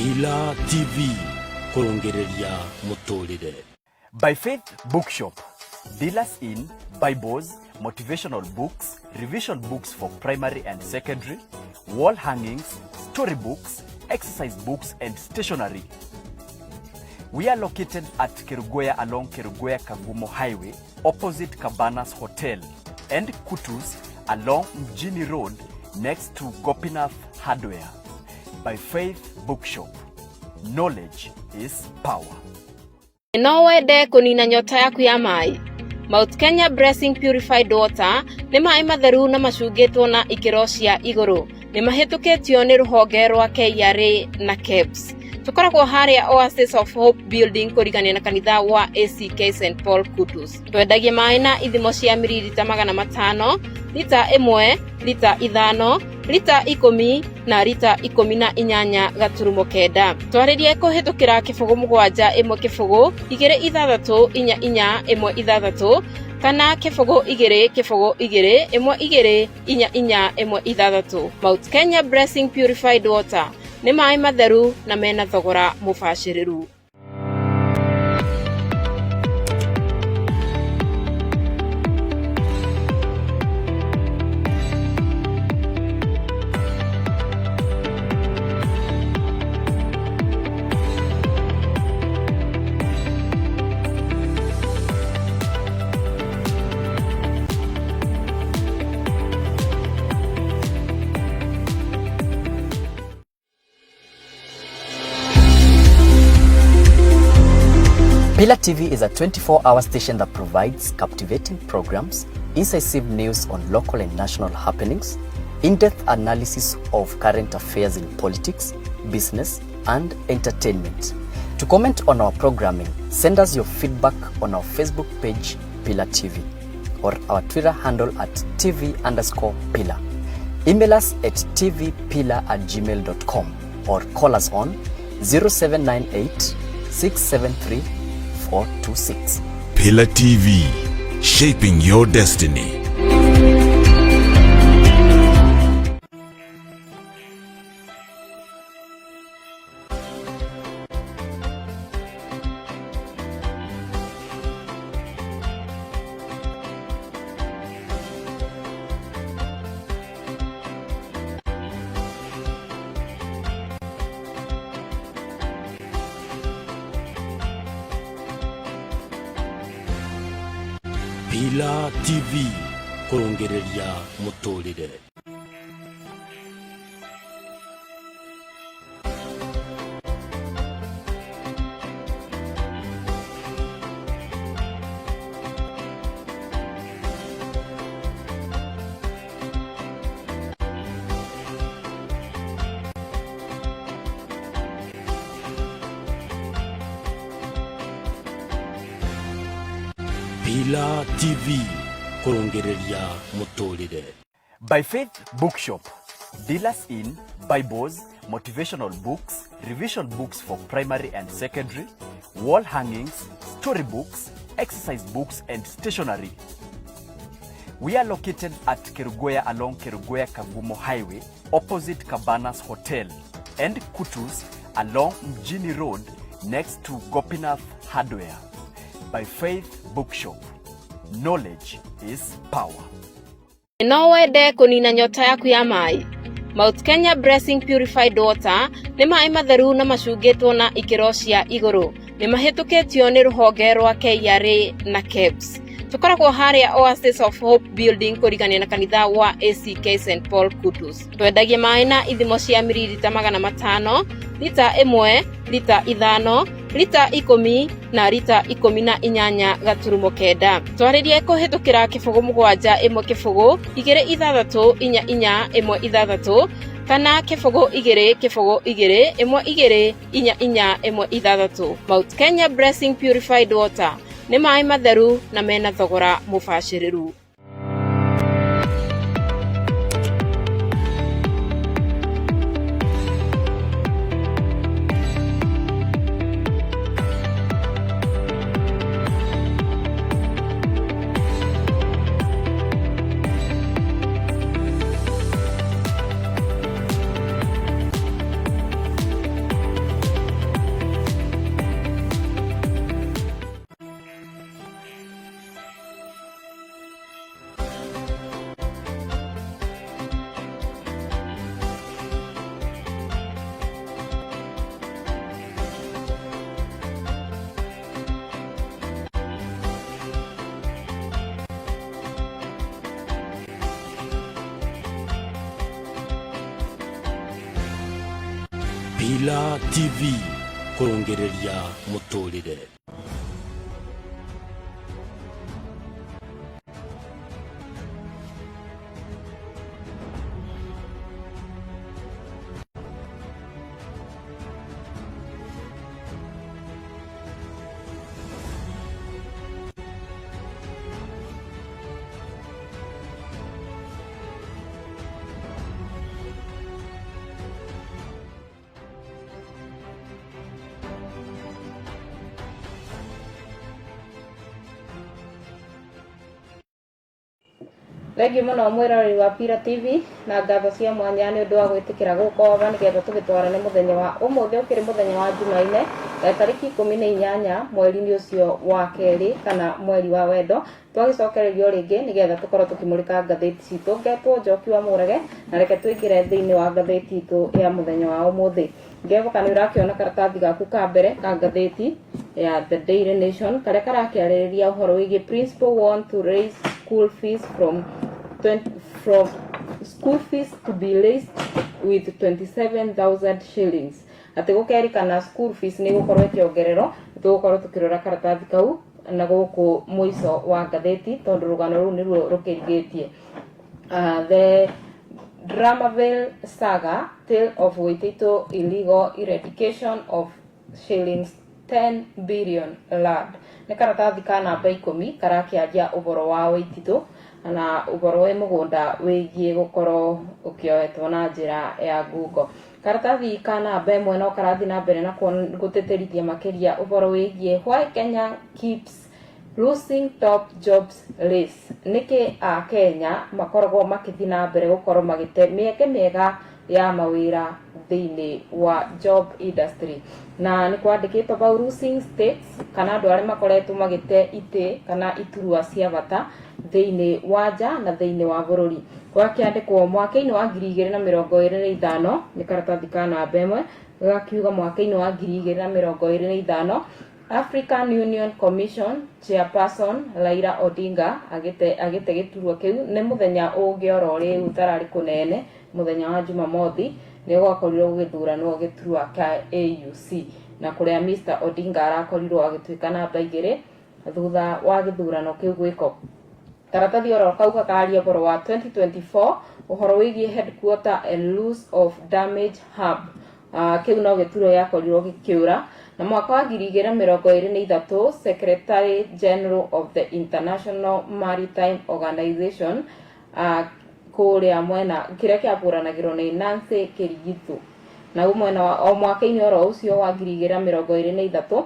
Pila TV kurongereria muturire. By Faith Bookshop, dealers in Bibles, motivational books, revision books for primary and secondary, wall hangings, storybooks, exercise books and stationery. We are located at Kerugoya along Kerugoya Kagumo Highway, opposite Cabanas Hotel, and Kutus along Mjini Road next to Gopinath Hardware. By Faith Bookshop, knowledge is power. No wende kunina nyota yaku ya mai. Mount Kenya Blessing Purified Water nĩ maĩ matheru na macungĩtwo na ikĩro cia igũrũ. Nĩ mahĩtũkĩtio nĩ rũhonge rwa KRA na KEBS. Tukoragwo harĩa Oasis of Hope Building kũrigania na kanitha wa ACK St Paul Kutus. Twendagia maĩ na ithimo cia mililita 500, lita 1, lita 5, lita 10 na lita 18 gaturumo kenda. Twarĩrie kũhĩtũkĩra kĩbũgũ 7 1 kĩbũgũ 2 6 4 4 1 6 kana kĩbũgũ 2 kĩbũgũ 2 1 2 4 4 1 6. Mount Kenya Blessing Purified Water nĩ maĩ matheru na mena thogora mũbacĩrĩru. Pila TV is a 24-hour station that provides captivating programs, incisive news on local and national happenings, in-depth analysis of current affairs in politics, business, and entertainment. To comment on our programming, send us your feedback on our Facebook page, Pila TV, or our Twitter handle at TV_Pila. Email us at tvpila@gmail.com or call us on 0798 673 426. Pila TV, shaping your destiny. Pila TV kurongereria muturire. Pila TV kurongereria muturire. By Faith Bookshop, dealers in Bibles, motivational books, revision books for primary and secondary, wall hangings, storybooks, exercise books and stationery. We are located at Kerugoya along Kerugoya Kagumo Highway, opposite Cabanas Hotel, and Kutus along Mjini Road next to Gopinath Hardware. By Faith Bookshop, knowledge is power. No wende kunina nyota yaku ya mai. Mount Kenya Blessing Purified Water nĩ maĩ matheru na macungĩtwo na ikĩro cia igũrũ. Nĩ mahĩtũkĩtio nĩ rũhonge rwa KRA na KEBS. Tukoragwo harĩa Oasis of Hope Building kũrigania na kanitha wa ACK St Paul Kutus. Twendagia maĩ na ithimo cia mililita 500, lita 1, lita 5, lita 10 na lita 18 gaturumo kenda. Twarĩrie kũhĩtũkĩra kĩbũgũ 7 1 kĩbũgũ 2 6 4 4 1 6 kana kĩbũgũ 2 kĩbũgũ 2 1 2 4 4 1 6. Mount Kenya Blessing Purified Water nĩ maĩ matheru na mena thogora mũbacĩrĩru. Leila TV kurongereria muturire. Thengiũ mũno mwĩroreri wa Pira TV na ngatho cia mwanya nĩ ũndũ wa gwĩtĩkĩra gũkorwo nĩgetha tũgĩtwarane mũthenya wa ũmũthĩ ũkĩrĩ mũthenya wa Jumaine tarĩki 18 mweri-inĩ ũcio wa kerĩ kana mweri wa wendo twagĩcokererio rĩngĩ nĩgetha tũkorwo tũkĩmũrĩka ngathĩti citũ. Ngetwo Njoki wa Mũrage na reke tũingĩre thĩinĩ wa ngathĩti itũ ya mũthenya wa ũmũthĩ. Ngehoka nĩ ũrakĩona karatathi gaku ka mbere ka ngathĩti ya The Daily Nation karĩa karakĩarĩrĩria ũhoro wĩgiĩ principal want to raise school fees from school fees to be raised with 27,000 shillings. Atĩ gũkerĩkana school fees nĩ gũkorwo ĩkĩongererwo, tũgũkorwo tũkĩrora karatathi kau na gũkũ mũico wa ngathĩti tondũ rũgano rũu nĩruo rũkĩrigĩtie. The Dramaville saga, tale of Waititu illegal eradication of shillings 10 billion lad. Nĩ karatathi ka namba 10 karakĩaria ũhoro wa Waititu na ũhoro wa mũgũnda wĩgiĩ gũkorwo ũkĩoetwo na njĩra ya ngungo. Karatathi ka namba 1 no karathi na mbere na gũtĩtĩrithia makĩria ũhoro wĩgiĩ why Kenya keeps losing top jobs race. Nĩkĩ a Kenya makoragwo makĩthi na mbere gũkorwo magĩte mĩeke mĩega ya mawĩra thĩinĩ wa job industry. Na nĩ kwandĩkĩtwo about losing states kana andũ arĩa makoretwo magĩte itĩ kana iturwa cia bata thĩinĩ wa nja na thĩinĩ wa bũrũri. Gwakĩandĩkwo mwaka-inĩ wa 2025 nĩ karatathi ka namba 1 gakiuga mwaka-inĩ wa 2025 African Union Commission Chairperson Raila Odinga agĩte gĩturwa kĩu nĩ mũthenya ũngĩora ũrĩ ũtararĩ kũnene mũthenya wa Jumamothi nĩ gwakorirwo gũgĩthuranwo gĩturwa kĩa AUC na kũrĩa Mr Odinga arakorirwo agĩtuĩka namba 2 thutha wa gĩthurano kĩu gwĩko. Karatathi oro kau gakaria ũhoro wa 2024 ũhoro wĩgiĩ headquarter and loss of damage hub. Kĩu no gĩturwa yakorirwo gĩkĩũra na mwaka wa 2023 Secretary General of the International Maritime Organization kũrĩa mwena kĩrĩa kĩabũranagĩrwo nĩ Nancy Kĩrigitũ na mwena wa mwaka-inĩ oro ũcio wa 2023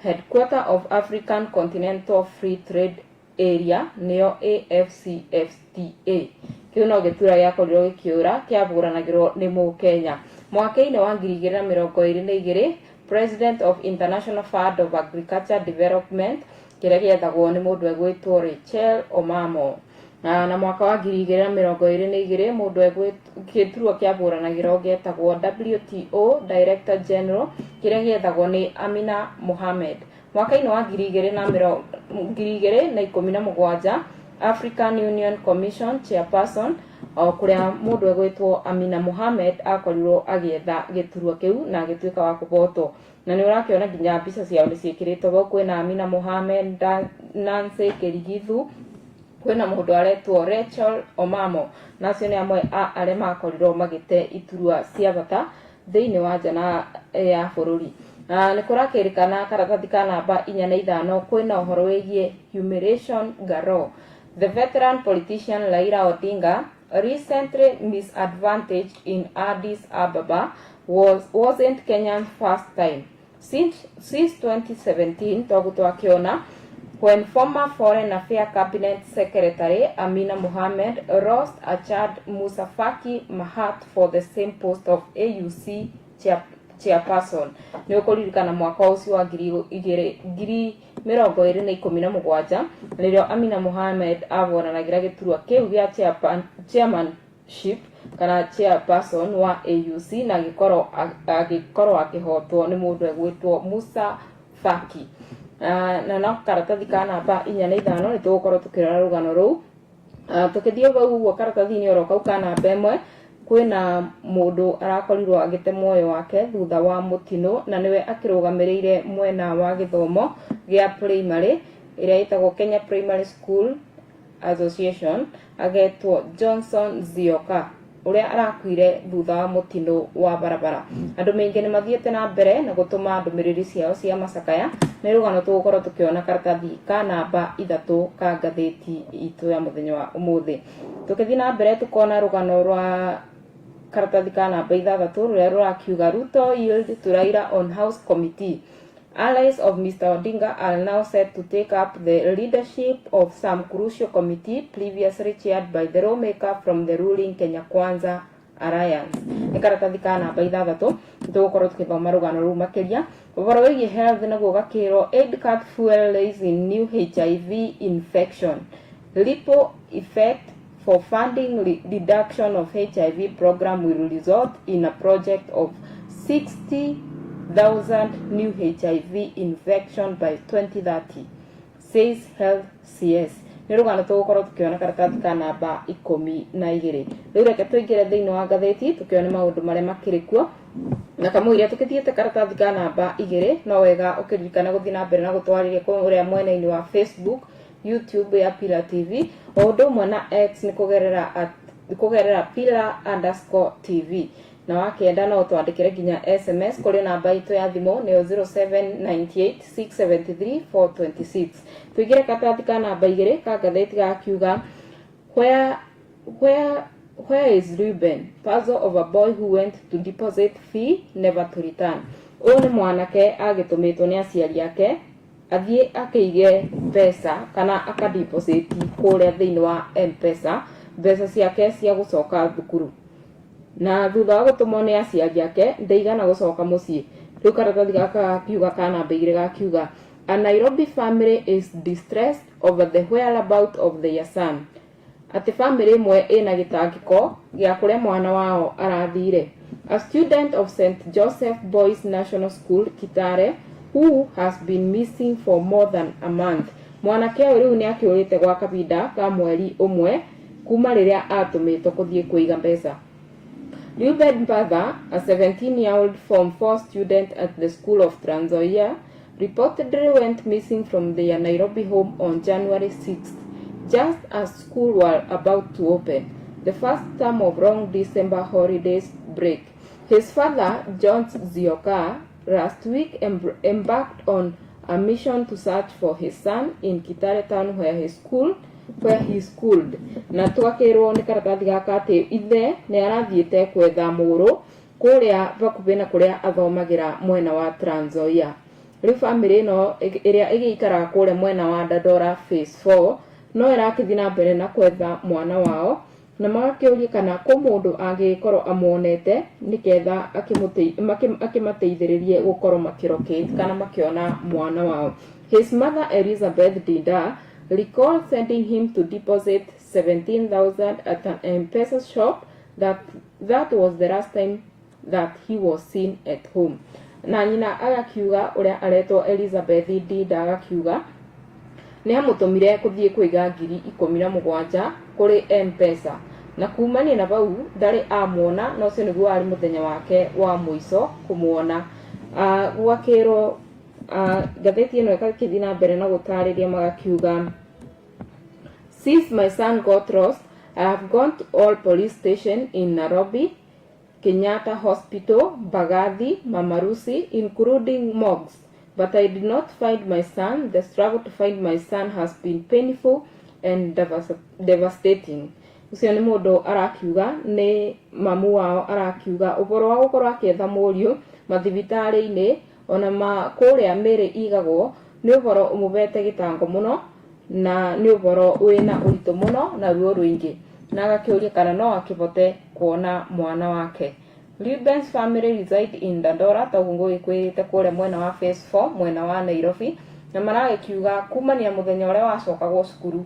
Headquarter of African Continental Free Trade Area nĩyo AfCFTA. Kĩu no gĩturwa gĩakorirwo gĩkĩũra kĩabũranagĩrwo nĩ Mũkenya. Mwaka-inĩ wa 2022 President of International Fund of Agriculture Development kĩrĩa gĩethagwo nĩ mũndũ egwĩtwo Rachel Omamo. Na mwaka wa 2022 mũndũ egwĩturwo kĩabũranagĩrwo gĩetagwo WTO Director General kĩrĩa gĩethagwo nĩ Amina Mohamed. Mwaka-inĩ wa 2017 African Union Commission Chairperson kũrĩa mũndũ egwĩtwo Amina Mohamed akorirwo agĩetha gĩturwa kĩu na agĩtuĩka wa kũhotwo. Na nĩ ũrakĩona nginya mbica ciao nĩ ciĩkĩrĩtwo hau, kwĩna Amina Mohamed, Nancy Kĩrigitũ, kwĩna mũndũ aretwo Rachel Omamo, na acio nĩ amwe arĩa makorirwo magĩte iturwa cia bata thĩinĩ wa nja ya bũrũri. Nĩ kũrakĩrĩkana karatathi ka namba 4 na 5 kwĩna ũhoro wĩgiĩ humiliation galore. The veteran politician Raila Odinga, recently misadvantaged in Addis Ababa, wasn't Kenya's first time. Since 2017, twakiona when former Foreign Affairs Cabinet Secretary Amina Mohamed lost Achad Musa Faki Mahamat for the same post of AUC chairperson. Nĩ ũkũririkana mwaka ũcio wa 2017 rĩrĩa Amina Mohamed avonanagira gĩturwa kĩu gĩa chairmanship kana chairperson wa AUC na agĩkorwo akĩhotwo nĩ mũndũ egwĩtwo Musa Faki. Na no karatathi ka namba 4 na 5 nĩ tũgũkorwo tũkĩrora rũgano rũu. Tũkĩthiĩ ũguo karatathi-inĩ oro kau ka namba 1 kwina mundu arakorirwo agite muoyo wake thutha wa mutino na niwe akirugamirire mwena wa githomo gia primary iria itagwo Kenya Primary School Association agetwo Johnson Zioka uria arakuire thutha wa mutino wa barabara. Andu maingi ni mathiete na mbere na gutuma ndumiriri ciao cia macakaya ni rugano tugukorwo tukiona karatathi ka namba 3 ka ngatheti itu ya muthenya wa umuthi. Tukithi na mbere tukona rugano rwa karatathi ka namba 3 ruria rurakiuga Ruto yield to Raila on House Committee. Allies of Mr. Odinga are now set to take up the leadership of some crucial committee previously chaired by the lawmaker from the ruling Kenya Kwanza Alliance. Karatathi ka namba 3 tugukorwo tukithoma rugano ru makiria uboro wigi health na gugakiro aid cut fuel lays in new HIV infection. Ripple effect for funding reduction of HIV program will result in a project of 60,000 new HIV infection by 2030, says Health CS. Nirugano tugukorwo tukiona karatathi ka namba 12. Riu reke tuingire thiini wa ngatheti tukiona maundu maria makiri kuo na kamuiria tukithiete karatathi ka namba 2 no wega ukiririkana guthii na mbere na gutwariria kuria mwena-ini wa Facebook, YouTube ya Pillar TV o undu umwe na X ni kugerera Pillar_TV na wakenda no twandikire ginya SMS kuri namba itu ya thimu ni 0798673426. Tuigire karatathi ka namba 2 ka ngatheti gakiuga where is Ruben, puzzle of a boy who went to deposit fee never to return. Uyu ni mwanake agitumitwo ni aciari ake athie akaige pesa kana akadeposit kuria thiini wa M-Pesa pesa ciake cia gucoka thukuru na thutha wa gutumwo ni aciari ake ndeigana gucoka mucii. Riu karatathi gaka kiuga ka namba 2 gakiuga a Nairobi family is distressed over the whereabouts of their son. Ati family imwe ina gitangiko gia kuria mwana wao arathire. A student of St. Joseph Boys National School Kitare who has been missing for more than a month. Mwanake uyu ni akiurite gwa kabinda ka mweri umwe kuma riria atumitwo kuthie kuiga mbeca. Ruben Mbadha, a 17-year-old Form 4 student at the School of Trans Nzoia, reportedly went missing from their Nairobi home on January 6th, just as school were about to open, the first term of long December holidays break. His father, John Zioka, last week embarked on a mission to search for his son in Kitale town where he schooled. Na twakirwo ni karatathi gaka ati ithe ni arathiete kwetha muru kuria bakubi na kuria athomagira mwena wa Trans Nzoia. Riu family no iria igiikara kuria mwena wa Dandora phase 4 no irakithi na mbere na kwetha mwana wao na magakiuria kana ko mundu angikorwo amuonete niketha akimateithiririe gukorwo makirokate kana makiona mwana wao. His mother Elizabeth Dinda recalled sending him to deposit 17,000 at an M-Pesa shop that was the last time that he was seen at home. Na nyina agakiuga uria aretwo Elizabeth Dinda agakiuga ni amutumire kuthie kuiga 17,000 kuri M-Pesa na kumania na bau ndari amuona no cio niguo ari muthenya wake wa muico kumuona. Gwakiro gatheti ino ikakithi na mbere na gutariria magakiuga since my son got lost, I have gone to all police station in Nairobi, Kenyatta Hospital, Bagathi, Mamarusi, including morgues, but I did not find my son. The struggle to find my son has been painful and devastating. Ucio ni mundu arakiuga ni mamu wao arakiuga uboro wa gukorwo akietha muriu mathibitari-ini ona makuria miri igagwo ni uboro umubete gitango muno na ni uboro wina urito muno na ruo ruingi na agakiuria kana no akibote kuona mwana wake. Ruben's family reside in Dandora tagungo ikwirite kuria mwena wa phase 4 mwena wa Nairobi na maragikiuga kumania muthenya uria wacokagwo cukuru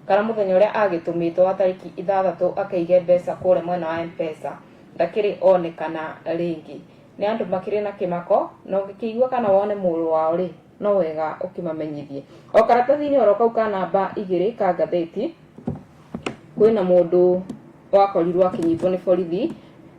kana muthenya uria agitumitwo tariki 6 akaige mbeca kuria mwena wa M-Pesa ndakiri onekana ringi. Ni andu makiri na kimako no gikigwa kana wone muru wao ri no wega ukimamenyithie. O karatathi-ini oro kau ka namba 2 ka ngatheti kwina mundu wakorirwo akinyitwo ni borithi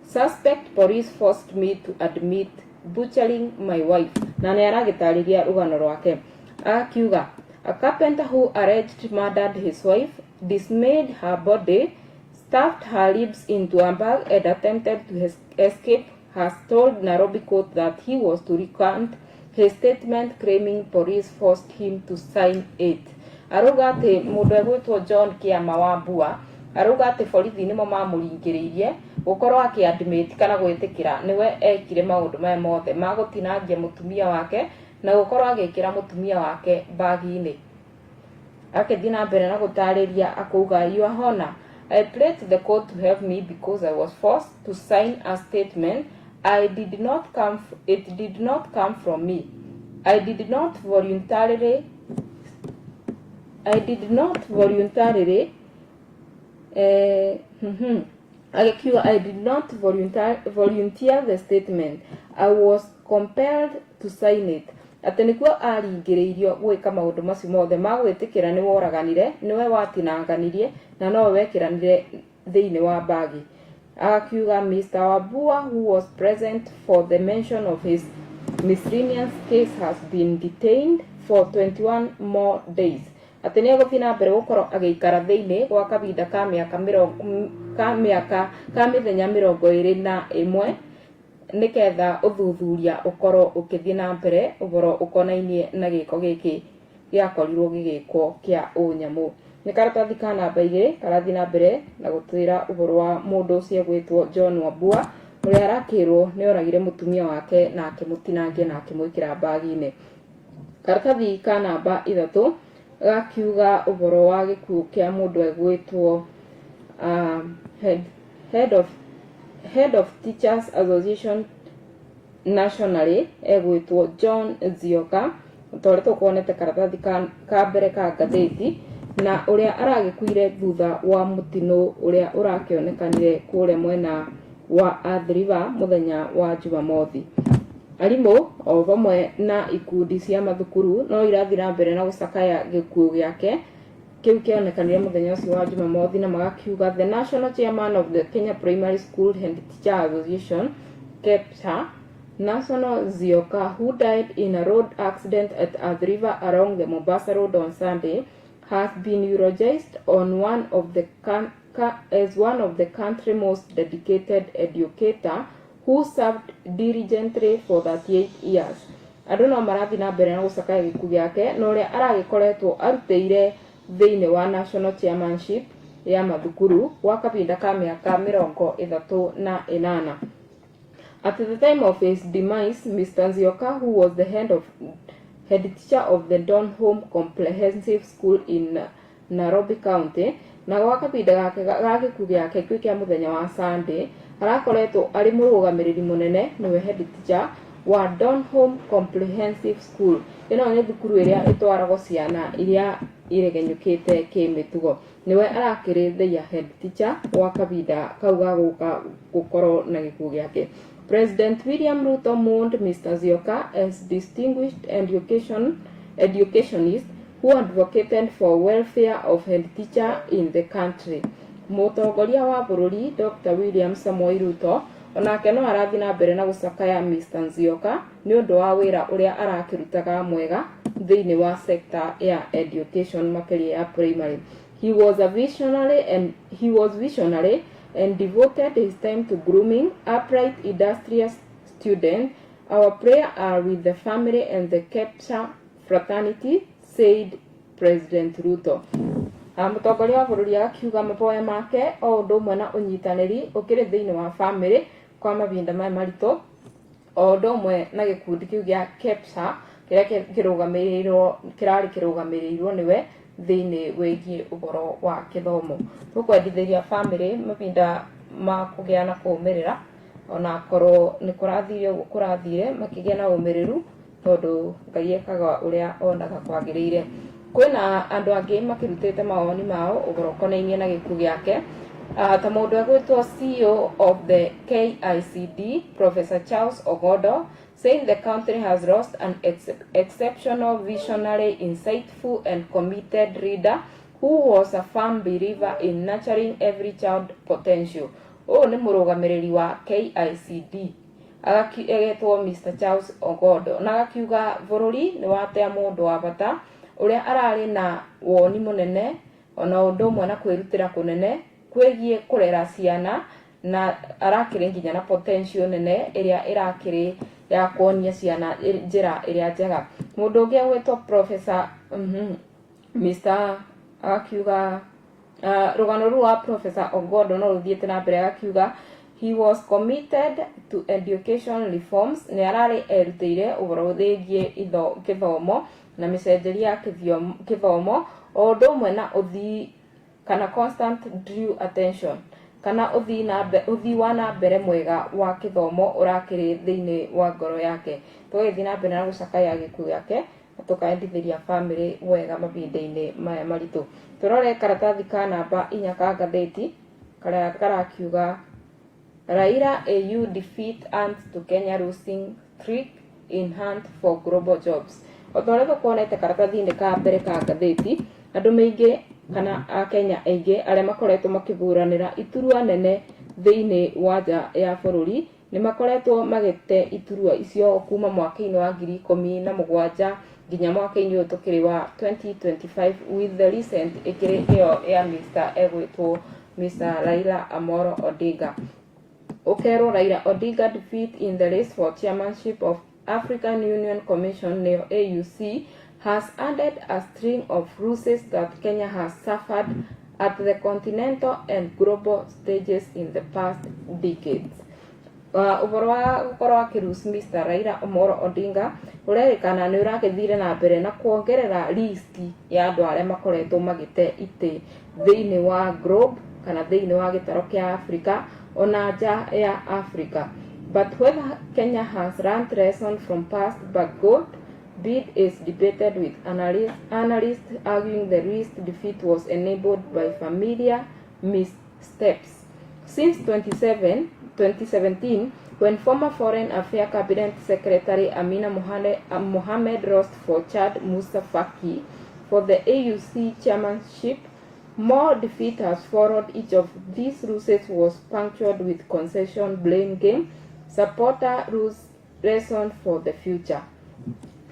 Suspect police forced me to admit butchering my wife. Na nĩ aragĩtarĩria rũgano rwake. Akiuga, a carpenter who alleged murdered his wife, dismayed her body, stuffed her lips into a bag and attempted to escape, has told Nairobi court that he was to recant his statement claiming police forced him to sign it. Arauga atĩ mũndũ egwĩtwo John Kĩama wa Mbua arauga atĩ borithi nĩmo mamũringĩrĩirie gũkorwo akĩadmit kana gwĩtĩkĩra nĩwe ekire maũndũ maya mothe ma gũtinangia mũtumia wake na gũkorwo agĩkĩra mũtumia wake bagi-inĩ. Akĩthiĩ na mbere na gũtarĩria akauga, Your Honor, I prayed to the court to help me because I was forced to sign a statement. It did not come from me. I did not voluntarily volunteer the statement. I was compelled to sign it. Atĩ nĩkuo aringĩrĩirio gwĩka maũndũ macio mothe ma gwĩtĩkĩra nĩ woraganire, nĩwe watinanganirie na no wekĩranire thĩinĩ wa bagi. Akiuga Mr. Wambua, who was present for the mention of his miscellaneous case, has been detained for 21 more days. Atĩ nĩ egũthiĩ na mbere gũkorwo agĩikara thĩinĩ gwa kahinda ka mĩthenya 21 nĩketha ũthuthuria ũkorwo ũkĩthiĩ na mbere ũhoro ũkonainie na gĩko gĩkĩ gĩakorirwo gĩgĩkwo kĩa ũnyamũ. Nĩ karatathi ka namba 2 karathiĩ na mbere na gũtwĩra ũhoro wa mũndũ ũcio gwĩtwo John Wambua ũrĩa arakĩrwo nĩ oragire mũtumia wake na akĩmũtinangia na akĩmwĩkĩra bagi-inĩ. Karatathi ka namba 3 gakiuga ũhoro wa gĩkuũ kĩa mũndũ egwĩtwo Head of Teachers Association nationally egwĩtwo John Nzioka ũtoretwo kuonete karatathi ka mbere ka ngathĩti na ũrĩa aragĩkuire thutha wa mũtino ũrĩa ũrakĩonekanire kũrĩa mwena wa Athi River mũthenya wa Jumamothi. Arimũ o vamwe na ikundi cia mathukuru no irathiĩ na mbere na gũcakaya gĩkuũ gĩake kĩu kĩonekanire mũthenya ũcio wa Jumamothi na magakiuga the national chairman of the Kenya Primary School and Teacher Association KEPSA National Nzioka, who died in a road accident at Athi River along the Mombasa Road on Sunday, has been eulogized on as one of the country's most dedicated educator who served diligently for 38 years. Andũ no marathiĩ na mbere na gũcakaya gĩkuũ gĩake na ũrĩa aragĩkoretwo arutĩire thĩinĩ wa national chairmanship ya mathukuru gwa kahinda ka mĩaka 38. At the time of his demise, Mr. Nzioka, who was the head teacher of the Donholm Comprehensive School in Nairobi County, na gwa kahinda gake ga gĩkuũ gĩake kĩa mũthenya wa Sunday, arakoretwo arĩ mũrũgamĩrĩri mũnene nĩwe head teacher wa Donholm Comprehensive School. Ĩno nĩ thukuru ĩrĩa ĩtwaragwo ciana iria iregenyũkĩte kĩmĩtugo. Nĩwe arakĩrĩ the head teacher wa kahinda kau ga gũkorwo na gĩkuũ gĩake. President William Ruto mourned Mr. Nzioka as distinguished educationist who advocated for welfare of head teacher in the country. Mũtongoria wa bũrũri Dr. William Samoei Ruto onake no arathiĩ na mbere na gũcakaya Mr. Nzioka nĩ ũndũ wa wĩra ũrĩa arakĩrutaga mwega thĩinĩ wa sector ya education makĩria ya primary. He was visionary and devoted his time to grooming upright industrious students. Our prayer are with the family and the KEPSA fraternity, said President Ruto. Mũtongoria wa bũrũri akiuga maboya make o ũndũ ũmwe na ũnyitanĩri ũkĩrĩ thĩinĩ wa family kwa mahinda maya maritũ o ũndũ ũmwe na gĩkundi kĩu gĩa KEPSA kĩrĩa kĩrarĩ kĩrũgamĩrĩirwo nĩwe thĩinĩ wĩgiĩ ũhoro wa gĩthomo. Tũkwendithĩria family mahinda ma kũgĩa na kũũmĩrĩra ona korwo nĩ kũrathiire ũguo kũrathire makĩgĩa na ũmĩrĩru tondũ Ngai ekaga ũrĩa onaga kwagĩrĩire. Kwĩna andũ angĩ makĩrutĩte mawoni mao ũhoro ũkonainie na gĩkuũ gĩake. Ta mũndũ egwĩtwo CEO of the KICD, Professor Charles Ogodo, saying the country has lost an exceptional, visionary, insightful and committed leader who was a firm believer in nurturing every child potential. o nĩ mũrũgamĩrĩri wa KICD agetwo Mr Charles Ogodo na agakiuga bũrũri nĩ watea mũndũ wa bata ũrĩa ararĩ na woni mũnene ona ũndũ ũmwe na kwĩrutĩra kũnene kwĩgiĩ kũrera ciana na arakĩrĩ nginya na potential nene ĩrĩa ĩrakĩrĩ ya kuonia ciana njĩra ĩrĩa njega. Mũndũ ũngĩ agwĩtwo Professor Mr akiuga rũgano rwa Professor Ogodo no rũthiĩte na mbere akiuga he was committed to education reforms nĩ ararĩ erutĩire ũhoro wĩgiĩ gĩthomo na mĩcenjerie ya gĩthomo o ũndũ ũmwe na ũthii kana constant due attention kana ũthii wa na mbere mwega wa gĩthomo ũrakĩrĩ thĩinĩ wa ngoro yake. Tũgĩthiĩ na mbere na gũcakaya gĩkuũ yake tũkaendithĩria family wega mabinda-inĩ maya maritũ. Tũrore karatathi ka namba 4 ka ngathĩti karĩa karakiuga Raila AU defeat ants to Kenya losing streak in hunt for global jobs. Otorĩa tũkuonete karatathi-inĩ ka mbere ka ngathĩti andũ maingĩ kana a Kenya aingĩ arĩa makoretwo makĩburanĩra iturua nene thĩinĩ wa nja ya bũrũri nĩ makoretwo magĩte iturua icio kuma mwaka-inĩ wa 2017 nginya mwaka-inĩ ũyũ tũkĩrĩ wa 2025 with the recent ĩkĩrĩ ĩyo ya Mr egwĩtwo Mr Raila Amolo Odinga. Okerwo Raila Odinga defeat in the race for chairmanship of African Union Commission neo AUC has added a string of losses that Kenya has suffered at the continental and global stages in the past decades. Ũhoro wa gũkorwo akĩruce Mr Raila Amolo Odinga ũrerĩkana nĩ ũragĩthire na mbere na kuongerera list ya andũ arĩa makoretwo magĩte itĩ thĩinĩ wa globe kana thĩinĩ wa gĩtaro kĩa Africa ona nja ya Africa. But whether Kenya has learned lessons from past backward bid is debated, with analysts arguing the recent defeat was enabled by familiar missteps. Since 2017, when former Foreign Affairs Cabinet Secretary Amina Mohamed lost for Chad Musa Faki for the AUC chairmanship, more defeat has followed. Each of these losses was punctured with concession, blame game, supporter lose lesson for the future.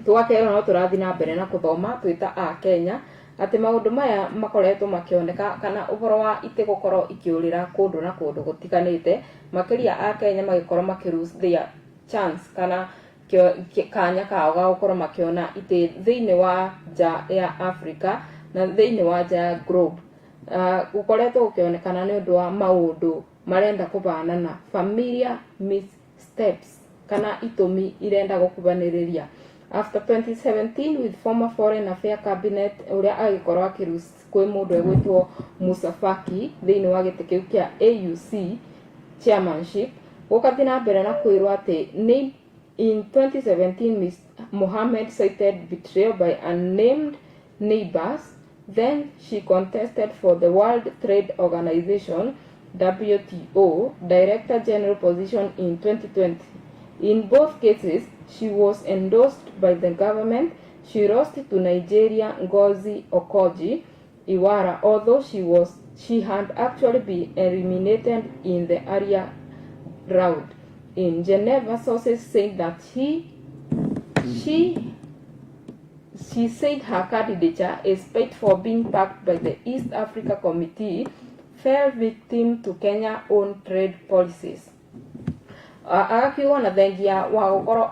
Tũgakerwo no tũrathiĩ na mbere na kũthoma twĩta a Kenya atĩ maũndũ maya makoretwo makĩoneka kana ũhoro wa itĩ gũkorwo ikĩũrĩra kũndũ na kũndũ gũtiganĩte makĩria a Kenya magĩkorwo makĩlose their chance kana kanya kao ga gũkorwo makĩona itĩ thĩinĩ wa nja ya Africa na thĩinĩ wa nja ya globe. Gũkoretwo gũkĩonekana nĩ ũndũ wa maũndũ marenda kũbanana familiar missteps kana itũmi irenda gũkubanĩrĩria. After 2017 with former Foreign Affairs Cabinet ũrĩa agĩkorwo akĩruce kwĩ mũndũ egwĩtwo Musa Faki thĩinĩ wa gĩtĩ kĩu kĩa AUC chairmanship, gũgathiĩ na mbere na kwĩrwo atĩ in 2017 Ms. Mohamed cited betrayal by unnamed neighbors. Then she contested for the World Trade Organization WTO Director General position in 2020. In both cases, she was endorsed by the government. She lost to Nigeria Ngozi Okonjo-Iweala, although she had actually been eliminated in the earlier round. In Geneva, sources said that she said her candidature, despite for being backed by the East Africa Committee, fell victim to Kenya's own trade policies. Agakiuga na thengia wa gũkorwo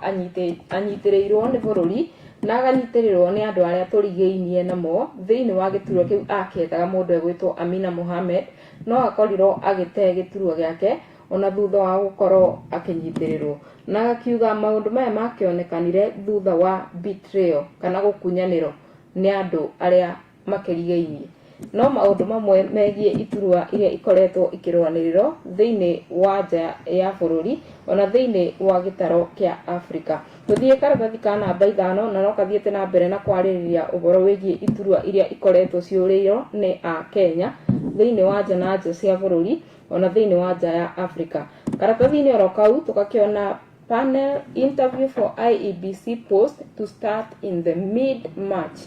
anyitĩrĩirwo nĩ bũrũri na aganyitĩrĩrwo nĩ andũ arĩa tũrigĩinie namo thĩinĩ wa gĩturwa kĩu akĩetaga mũndũ egwĩtwo Amina Mohamed, no akorirwo agĩte gĩturwa gĩake ona thutha wa gũkorwo akĩnyitĩrĩrwo. Na agakiuga maũndũ maya makĩonekanire thutha wa betrayal kana gũkunyanĩrwo nĩ andũ arĩa makĩrigĩinie. No maũndũ mamwe megiĩ iturwa iria ikoretwo ikĩrũanĩrĩrwo thĩinĩ wa nja ya bũrũri ona thĩinĩ wa gĩtaro kĩa Africa. Tũthiĩ karatathi ka namba 5 na no kathiĩte na mbere na kwarĩrĩria ũhoro wĩgiĩ iturwa iria ikoretwo ciũrĩirwo nĩ a Kenya thĩinĩ wa nja na nja cia bũrũri ona thĩinĩ wa nja ya Africa. Karatathi-inĩ oro kau tũgakĩona panel interview for IEBC post to start in the mid-March.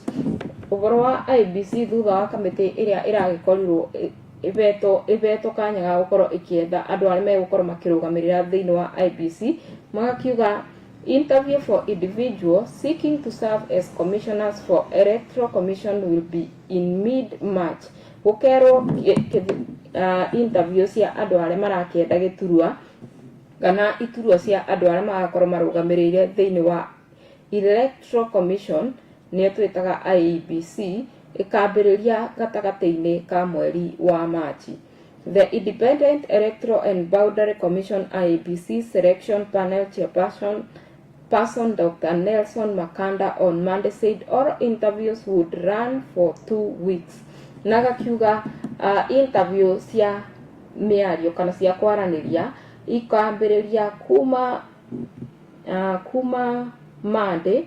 Ũhoro wa IEBC thutha wa kamĩtĩ ĩrĩa ĩragĩkorirwo ibeto kanya ga gukorwo ikietha andu arĩa megũkorwo makirugamirira thiini wa IBC magakiuga interview for individuals seeking to serve as commissioners for electoral commission will be in mid-March. Gukerwo interview cia andu arĩa marakienda giturua kana iturua cia andu arĩa magakorwo marugamirire thiini wa electoral commission ni twitaga IEBC ikambiriria gatagati-ini ka mweri wa Machi. The Independent Electoral and Boundary Commission IEBC Selection Panel Chairperson Dr. Nelson Makanda on Monday said all interviews would run for 2 weeks. Nagakiuga interview cia miario kana cia kwaraniria ikambiriria kuma Monday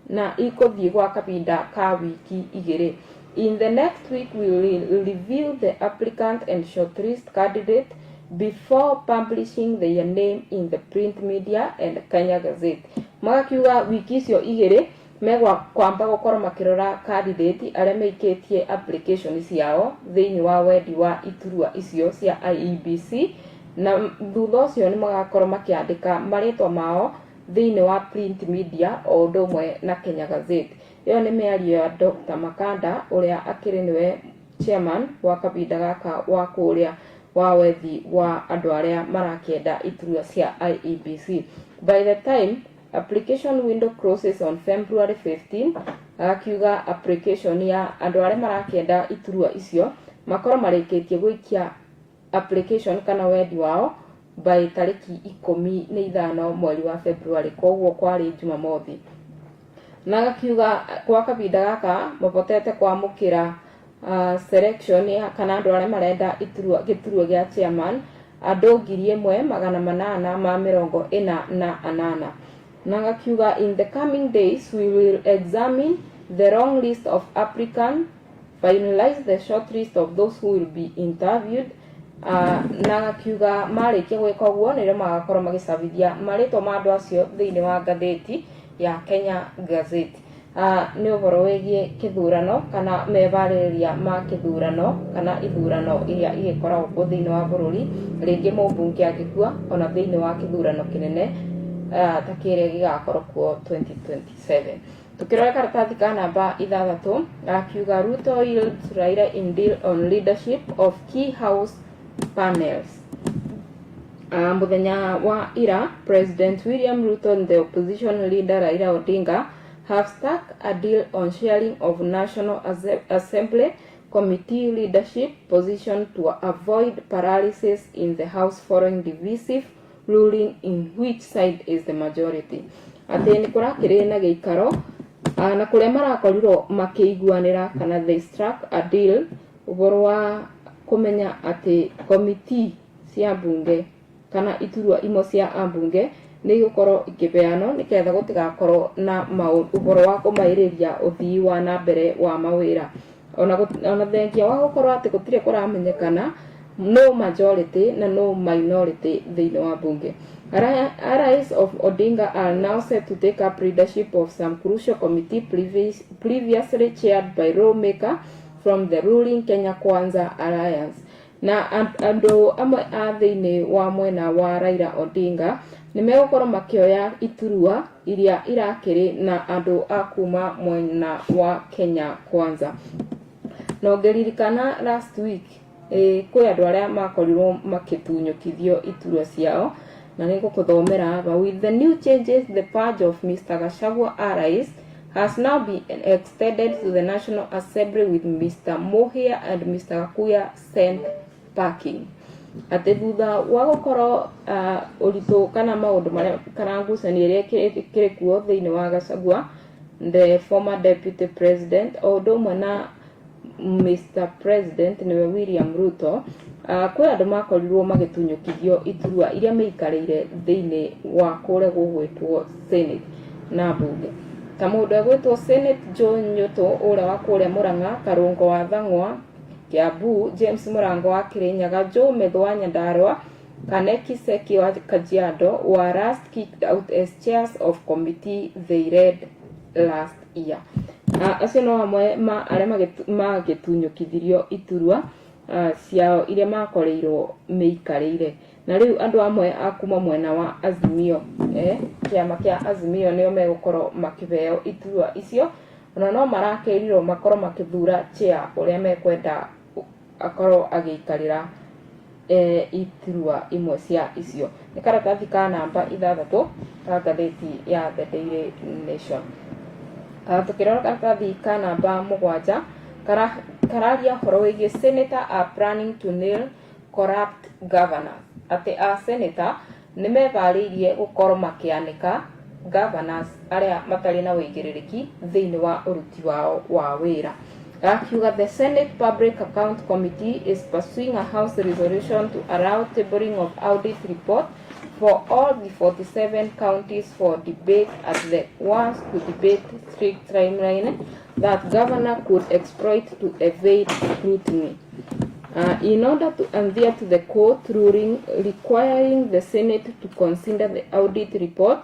na ikuthii gwa kabinda ka wiki igiri. In the next week we will review the applicant and shortlist candidate before publishing their name in the print media and Kenya Gazette. Magakiuga wiki icio igiri megwa kwamba gukorwo makirora candidate aria meikitie application ciao thiini wa wendi wa iturua icio cia IEBC na thutha ucio ni magakorwo makiandika maritwa mao thiini wa print media o undu umwe na Kenya Gazette. Iyo ni miario ya Dr. Makanda uria akiri niwe chairman wa kabinda gaka wa kuria wa wethi wa andu aria marakienda iturua cia IEBC. By the time application window closes on February 15, akiuga application ya andu aria marakienda iturua icio makorwo marikitie gwikia application kana wendi wao by tariki 15 mweri wa February, koguo kwari Jumamothi. Na akiuga kwa kabinda gaka mabotete kwamukira selection ya kana andu aria marenda gituruo gia chairman andu 1848. Na akiuga in the coming days we will examine the long list of applicants, finalize the short list of those who will be interviewed. Na akiuga marikia gwika uguo nire magakorwo magisabithia maritwa ma andu acio thiini wa gatheti ya Kenya Gazette. Ni uhoro wigie kithurano kana mebarĩrĩria ma kithurano kana ithurano iria igikoragwo thiini wa bururi ringi mũmbunge agikua ona thiini wa kithurano kinene takire gigakorwo kuo 2027. Tukirora karatathi ka namba 6 akiuga Ruto yields Raila in deal on leadership of key house panels. Muthenya wa ira President William Ruto and the opposition leader Raila Odinga have struck a deal on sharing of National Assembly committee leadership position to avoid paralysis in the House following divisive ruling in which side is the majority. Ati ni kurakiri na giikaro na kuria marakorirwo makiiguanira kana they struck a deal uboro wa kumenya ati committee cia bunge kana iturua imo cia ambunge ni igukorwo ikibeano niketha gutigakorwo na uboro wa kumairiria uthii wa na mbere wa mawira ona thengia wa gukorwo ati gutire kuramenyekana no majority na no minority thiini wa bunge. Allies of Odinga are now set to take up leadership of some crucial committee previously chaired by lawmaker from the ruling Kenya Kwanza Alliance. Na andu amwe a thiini wa mwena wa Raila Odinga ni megukorwo makioya iturua iria irakiri na andu a kuma mwena wa Kenya Kwanza. No ngeririkana last week kwi andu aria makorirwo makitunyukithio iturua ciao na niko kuthomera with the new changes the purge of Mr. Gachagua allies has now been extended to the National Assembly with Mr. Mohia and Mr. Gakuya sent packing. Ati thutha wa gukorwo uritu kana maundu maria kana ngucanio iria kiri kuo thiini wa Gachagua the former deputy president odumwe na Mr. President niwe William Ruto kwi andu makorirwo magitunyukithio iturua iria meikarire thiini wa kure gugwitwo Senate na bunge. Ta mundu agwitwo Senate John Nyuto uria wa kuria Murang'a, Karungo wa Thang'wa, Kiambu, James Murango wa Kirinyaga, Joe Methu wa Nyandarua, Kaneki Seki wa Kajiado were last kicked out as chairs of committee they read last year. Acio no amwe ma aria magitunyukithirio iturua ciao iria makoreirwo meikarĩire. Na rĩu andũ amwe akuma mwena wa Azimio kĩama kĩa Azimio nĩo megũkorwo makĩheo iturwa icio, ona no marakerirwo makorwo makĩthura chair ũrĩa mekwenda akorwo agĩikarĩra iturwa imwe cia icio. Nĩ karatathi ka namba 6 ka ngathĩti ya The Daily Nation. Tukĩrora karatathi ka namba 7 kararia horo wĩgiĩ senator are planning to nail corrupt governors. Atĩ a senator nĩ meharĩirie gũkorwo makĩanĩka governors arĩa matarĩ na wĩigĩrĩrĩki thĩinĩ wa ũruti wao wa wĩra. Akiuga the Senate Public Account Committee is pursuing a House resolution to allow tabling of audit report for all the 47 counties for debate at the once to debate strict timeline that governor could exploit to evade scrutiny. In order to adhere to the court ruling requiring the Senate to consider the audit report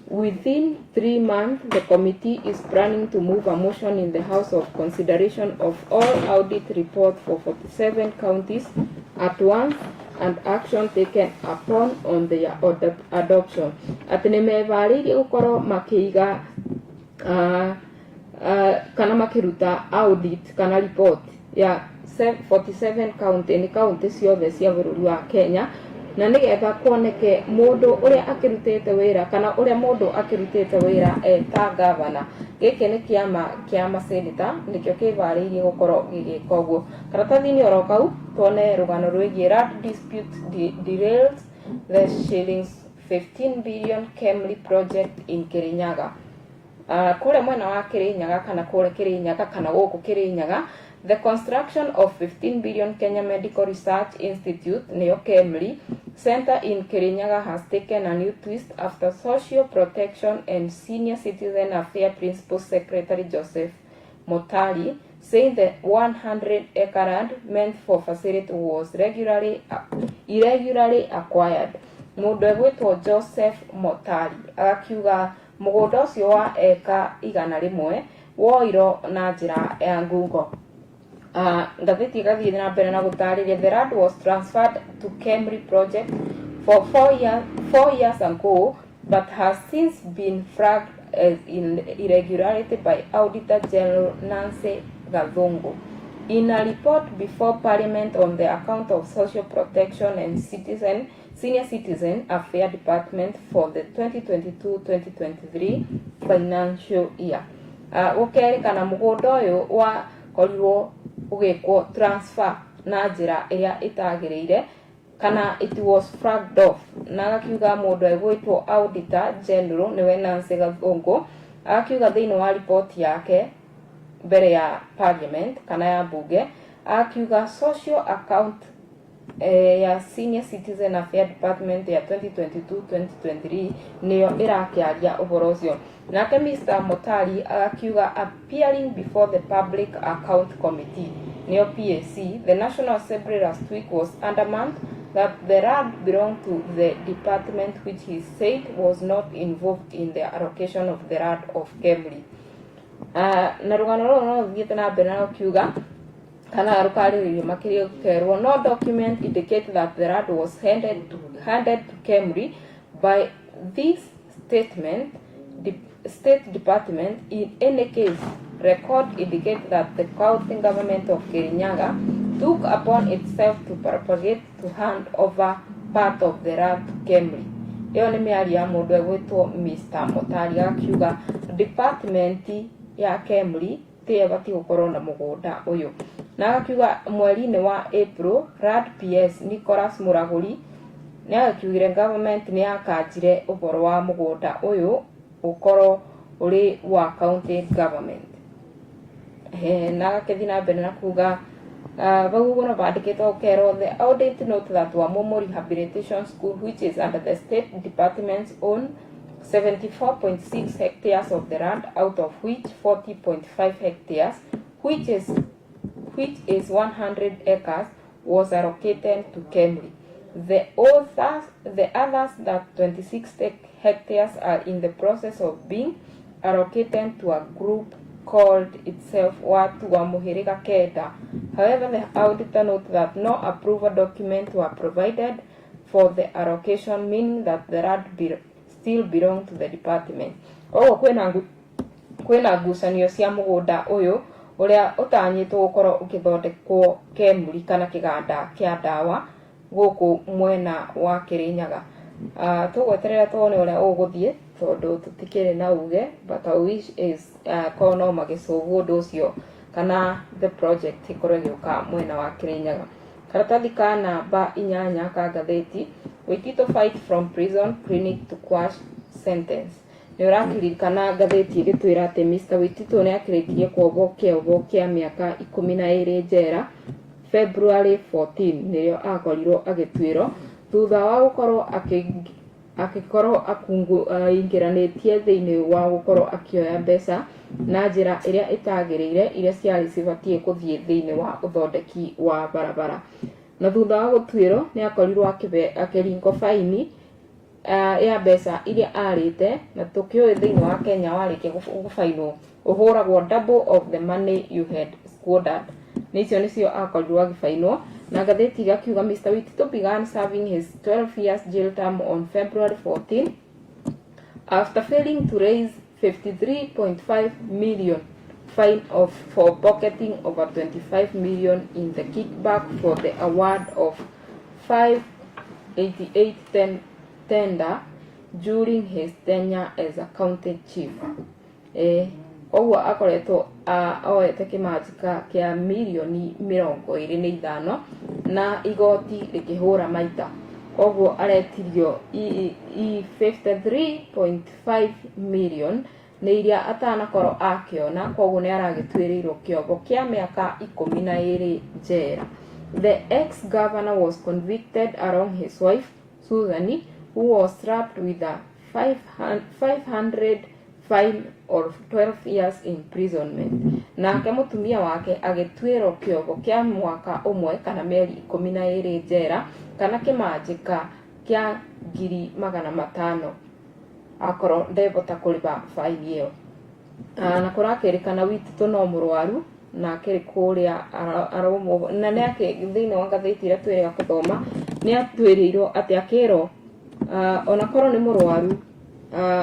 within 3 months, the committee is planning to move a motion in the House of consideration of all audit reports for 47 counties at once and action taken upon on their adoption. Atĩ nĩ meharĩirie gũkorwo makĩiga kana makĩruta audit kana report ya 47 county ni county ciothe cia bũrũri wa Kenya, na nĩgetha kuoneke mũndũ ũrĩa akĩrutĩte wĩra kana ũrĩa mũndũ akĩrutĩte wĩra ta governor. Gĩkĩ nĩ kĩama kĩa maseneta nĩkĩo kĩharĩirie gũkorwo gĩgĩka ũguo. Karatathi-inĩ oro kau tuone rũgano rwĩgiĩ land dispute derails the shillings 15 billion Kemri project in Kirinyaga. Kũrĩa mwena wa Kirinyaga kana kũrĩa Kirinyaga kana gũkũ Kirinyaga, the construction of 15 billion Kenya Medical Research Institute, neo KEMRI, Center in Kirinyaga has taken a new twist after Social Protection and Senior Citizen Affairs Principal Secretary Joseph Motari saying the 100-acre land meant for facility was irregularly acquired. Mũndũ egwĩtwo Joseph Motari akiuga mũgũnda ũcio wa eka 100 woirwo na njĩra ya ngungo. Ngathĩti ĩgathiĩ na mbere na gũtarĩria the land was transferred to KEMRI project for 4 years ago but has since been flagged as irregularity by Auditor General Nancy Gathungu. In a report before Parliament on the account of Social Protection and Senior Citizen Affairs Department for the 2022-2023 financial year. Gũkerĩkana mũgũnda ũyũ wa korirwo ũgĩkwo transfer na njĩra ĩrĩa ĩtagĩrĩire kana it was flagged off. Na akiuga mũndũ egwĩtwo Auditor General nĩwe Nancy Gathungu akiuga thĩinĩ wa report yake mbere ya Parliament kana ya bunge, akiuga social account ya Senior Citizen Affairs Department ya 2022-2023 nĩyo ĩrakĩaria ũhoro ũcio. Nake Mr. Motari akiuga appearing before the Public Account Committee nĩyo PAC, the National Assembly last week was adamant that the land belonged to the department which he said was not involved in the allocation of the land of KEMRI. Na rũgano rũrũ no rũthiĩte na mbere na gũkiuga kana rũkarĩrĩrio makĩria gũkerwo no document indicate that the land was handed to KEMRI by this statement State Department. In any case, record indicate that the county government of Kirinyaga took upon itself to propagate to hand over part of the land to KEMRI. Ĩyo nĩ mĩario ya mũndũ egwĩtwo Mr. Motari akiuga department ya KEMRI tĩbatiĩ gũkorwo na mũgũnda ũyũ. Na akiuga mweri-inĩ wa April, Rad PS Nicholas Muraguri nĩ akiugire government nĩ yakanjire ũhoro wa mũgũnda ũyũ ũkorwo ũrĩ wa county government. Na agakĩthiĩ na mbere na kuga bau ũguo no bandĩkĩtwo ũkerwo the audit note that Wamumu Rehabilitation School which is under the State Department's own 74.6 hectares of the land out of which 40.5 hectares which is 100 acres was allocated to KEMRI. The others that 26 hectares are in the process of being allocated to a group called itself watu wa muhiriga kenda However, the auditor noted that no approval documents were provided for the allocation, meaning that the land still belong to the department. Kwina ngucanio cia mugunda uyu uria utanyitwo gukorwo ukithondekwo kemuri kana kiganda kia ndawa guku mwena wa Kirinyaga. Tugweterera tuone uria uguthie tondu tutikire na uge, but our wish is kono magicugwo undu ucio kana the project ikorwo giuka mwena wa Kirinyaga. Karatathi ka namba 8 ka gatheti, Waitito fight from prison clinic to quash sentence. Niurakirikana gatheti igitwira ati Mr. Waitito ni akirikirie kuobo kia miaka 12 njera February 14 nirio akorirwo agitwiro thutha wa gukorwo akikorwo ingiranitie thiini wa gukorwo akioya mbeca na njira iria itagirire iria ciari cibatie kuthie thiini wa uthondeki wa barabara. Na thutha wa gutwiro ni akorirwo akiringo faini ya mbeca iria arite, na tukioi thiini wa Kenya warike gufainwo uhuragwo double of the money you had squandered. Nicio akorirwo agifainwo. Na gatheti gakiuga Mr. Waitito began serving his 12 years jail term on February 14 after failing to raise 53.5 million fine for pocketing over 25 million in the kickback for the award of 588 tender during his tenure as a county chief. Ogwo akoretwo oete kimanjika kia milioni 25 na igoti rikihura maita. Ogwo aretirio 53.5 million ni iria atanakorwo akiona, kogwo ni aragitwirirwo kiobo kia miaka 12 njera. The ex-governor was convicted along his wife Susan, who was slapped with a 500 fine or 12 years imprisonment. Na mutumia wake agitwirwo kiobo kia mwaka umwe kana mieri 12 njera kana kimanjika kia 500,000 akoro ndebota kuliba fine iyo. Na kurakirikana Waitito no murwaru na kiri kuria aromo na ne ake thiini wa gatheti ira twirega kuthoma ni atwirirwo ati akiro onakorwo ni murwaru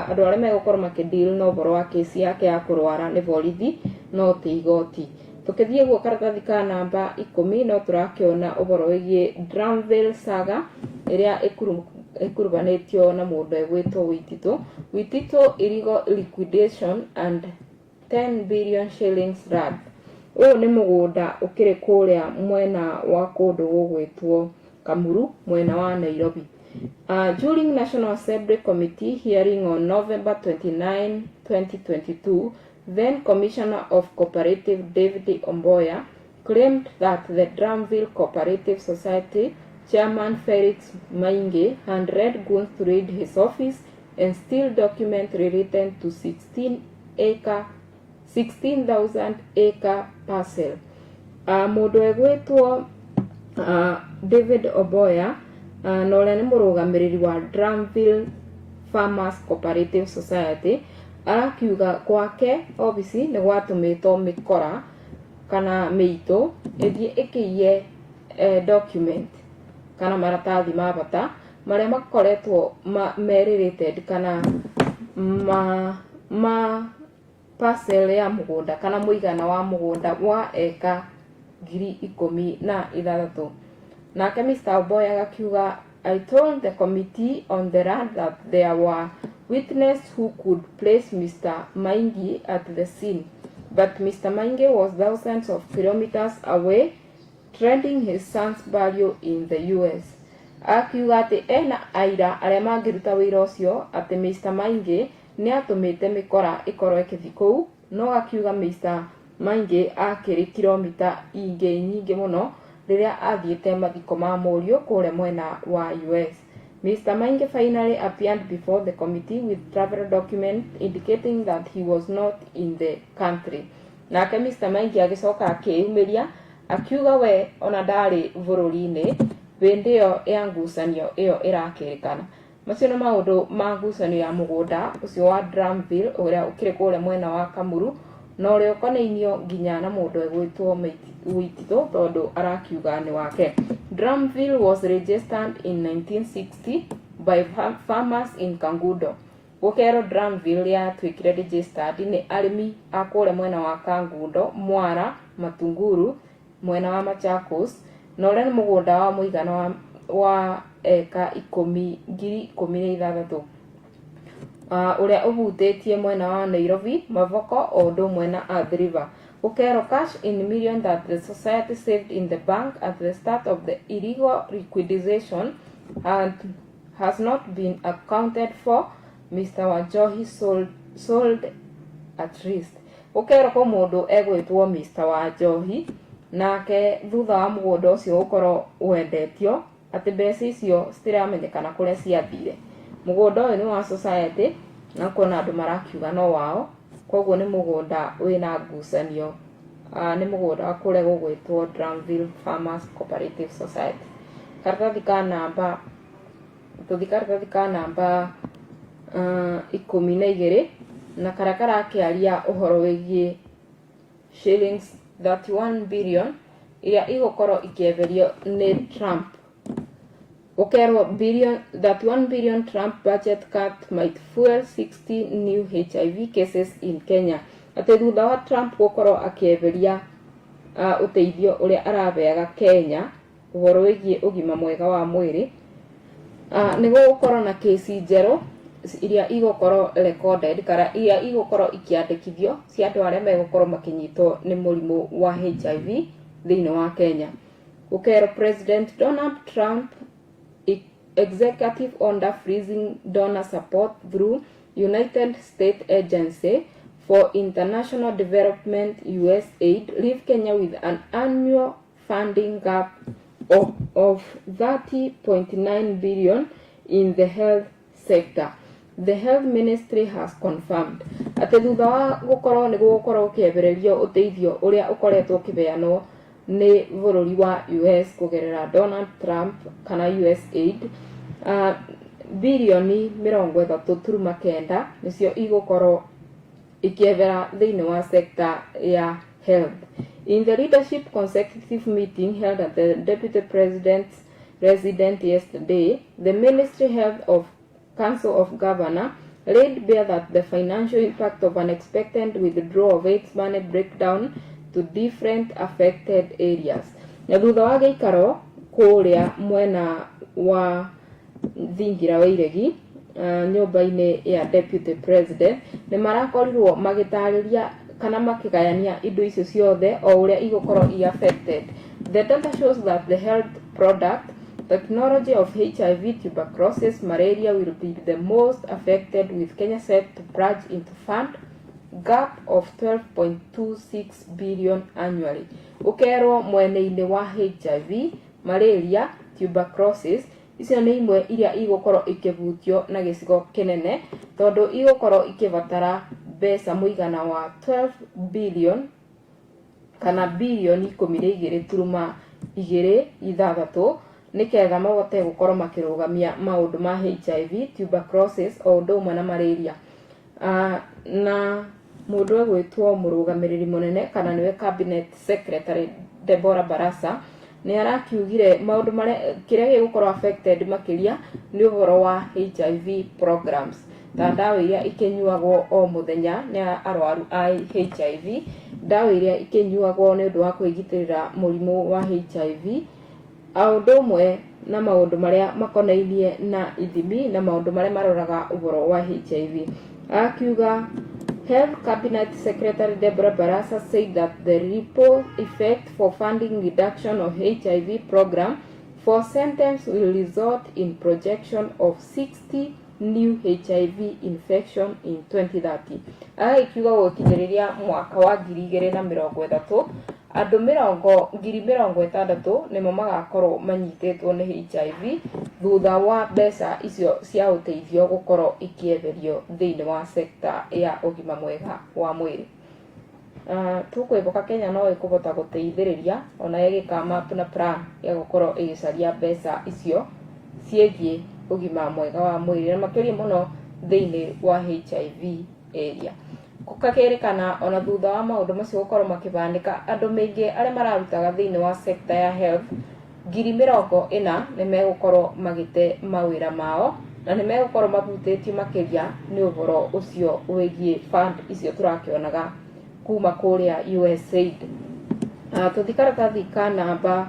andu aria megukorwo makideal no boro wa kesi yake ya kurwara ni borithi no ti igoti. Tukithie guo karatathi ka namba 10 no turakiona uboro wigie Dramville saga iria ikurubanitio na mundu egwitwo Waitito illegal liquidation and 10 billion shillings rad. Uyu ni mugunda ukiri kuria mwena wa kundu gugwitwo Kamuru mwena wa Nairobi. During National Assembly Committee hearing on November 29, 2022, then Commissioner of Cooperative David Omboya claimed that the Dramville Cooperative Society Chairman Felix Mainge had read goons to raid his office and steal documents related to 16,000 acre parcel. Mundu egwitwo David Omboya na uria ni murugamiriri wa Dramville Farmers Cooperative Society arakiuga kwake obviously ni gwatumitwo mikora kana miito ithie ikiye document kana maratathi ma bata maria makoretwo meririte kana ma parcel ya mugunda kana muigana wa mugunda wa eka 16,000. Nake Mr. Omboya akiuga, I told the committee on the land that there were witnesses who could place Mr. Maingi at the scene, but Mr. Maingi was thousands of kilometers away trading his son's burial in the US. Akiuga ati ena aira aria mangiruta wira ucio ati Mr. Maingi ni atumite mikora ikorwo ikithi kou, no akiuga Mr. Maingi akiri kilomita ingi nyingi muno riria athiete mathiko ma murio kure mwena wa US. Mr. Maingi finally appeared before the committee with travel document indicating that he was not in the country. Nake Mr. Maingi agicoka akiumiria akiuga we ona ndari bururi-ini bindi iyo ya ngucanio iyo irakirikana. Macio ni maundu ma ngucanio ya mugunda ucio wa Dramville uria ukiri kure mwena wa Kamuru no rio konainio nginya na mundu egwitwo Witithu tondu arakiuga ni wake. Drumville was registered in 1960 by farmers in Kangundo. Gukero Drumville ya twikire registered ni arimi akure mwena wa Kangundo, Mwara, Matunguru, mwena wa Machakos, no ria ni mugunda wa muigana wa eka 10,016 uria ubutitie mwena wa Nairobi, Mavoko, Ondo mwena Athi River. Gukero cash in million that the society saved in the bank at the start of the illegal liquidation and has not been accounted for. Mr. Wanjohi sold at least. Gukero ko mundu egwitwo Mr. Wanjohi nake thutha wa mugunda ucio ukoro wendetio ati mbeca icio citiramenyekana kuria ciathire. Mugunda uyu ni wa society na kona andu marakiuga no wao, koguo ni mugunda wina ngucanio. Ni mugunda kure gugwitwo Drumville Farmers Cooperative Society. Karatathi ka namba 12 na karakara akiaria uhoro wigie shillings 31 billion iria igukoro ikieverio ni Trump. Gukero 31 billion Trump budget cut might fuel 60 new HIV cases in Kenya. Ati thutha wa Trump gukoro akieveria uteithio uria arabeaga Kenya uhoro wigie ugima mwega wa mwiri, nigo gukoro na kesi njeru iria igukoro recorded kara iria igukoro ikiandikithio cia andu aria megukoro makinyitwo ni murimu wa HIV thiini wa Kenya. Gukero President Donald Trump executive order freezing donor support through United States Agency for International Development USAID leave Kenya with an annual funding gap of 30.9 billion in the health sector. The health ministry has confirmed. Ati thutha wa gukoro ni gukoro kiebererio uteithio uria ukoretwo kibeano ni bururi wa US kugerera Donald Trump kana USAID, bilioni 30.9 nicio igukoro ikievera thiini wa sector ya health. In the leadership consecutive meeting held at the Deputy President's residence yesterday, the Ministry Health of Council of Governors laid bare that the financial impact of unexpected withdrawal of AIDS money breakdown to different affected areas. Na thutha wa giikaro kuria mwena wa thingira wa iregi nyumba-ini ya Deputy President ni marakorirwo magitariria kana makigayania indo icio ciothe o uria igukoro affected. The data shows that the health product technology of HIV, tuberculosis, malaria will be the most affected, with Kenya set to plunge into fund gap of 12.26 billion annually. Ukero mwene-ini wa HIV, malaria, tuberculosis icio ni imwe iria igukoro ikivutio na gicigo kinene tondu igukoro ikivatara mbeca muigana wa 12 billion kana bilioni 12.26 niketha mabote gukoro makirugamia maundu ma HIV, tuberculosis o undu umwe na malaria. Na mundu egwitwo murugamiriri munene kana niwe cabinet secretary Deborah Barasa ni arakiugire maundu mare kiria gigukorwo affected makiria ni uhoro wa HIV programs. Ta ndawa iria ikinyuagwo o muthenya ni arwaru a HIV, ndawa iria ikinyuagwo ni undu wa kwigitirira murimu wa HIV, aundu umwe na maundu maria makonainie na ithimi na maundu maria maroraga uhoro wa HIV. Akiuga Health Cabinet Secretary Deborah Barasa said that the ripple effect for funding reduction of HIV program for sentence will result in projection of 60 new HIV infection in 2030. Akiuga gukinyiriria mwaka wa 2030 andu 60,000 nimo magakorwo manyitetwo ni HIV thutha wa mbeca icio cia uteithio gukorwo ikieverio thiini wa sekta ya ugima mwega wa mwiri. Tukwivoka Kenya no ikuvota guteithiriria ona igikama na plan ya gukorwo igicaria mbeca icio ciegie ugima mwega wa mwiri na makiria muno thiini wa HIV area. Kukakerekana ona thutha wa maundu macio gukorwo makibandika andu maingi aria mararutaga thiini wa sector ya health 40,000 ni megukorwo magite mawira mao na ni megukorwo mabutitio makiria ni uhoro ucio wigie fund icio turakionaga kuma kuria USAID. Tuthikaratathi ka namba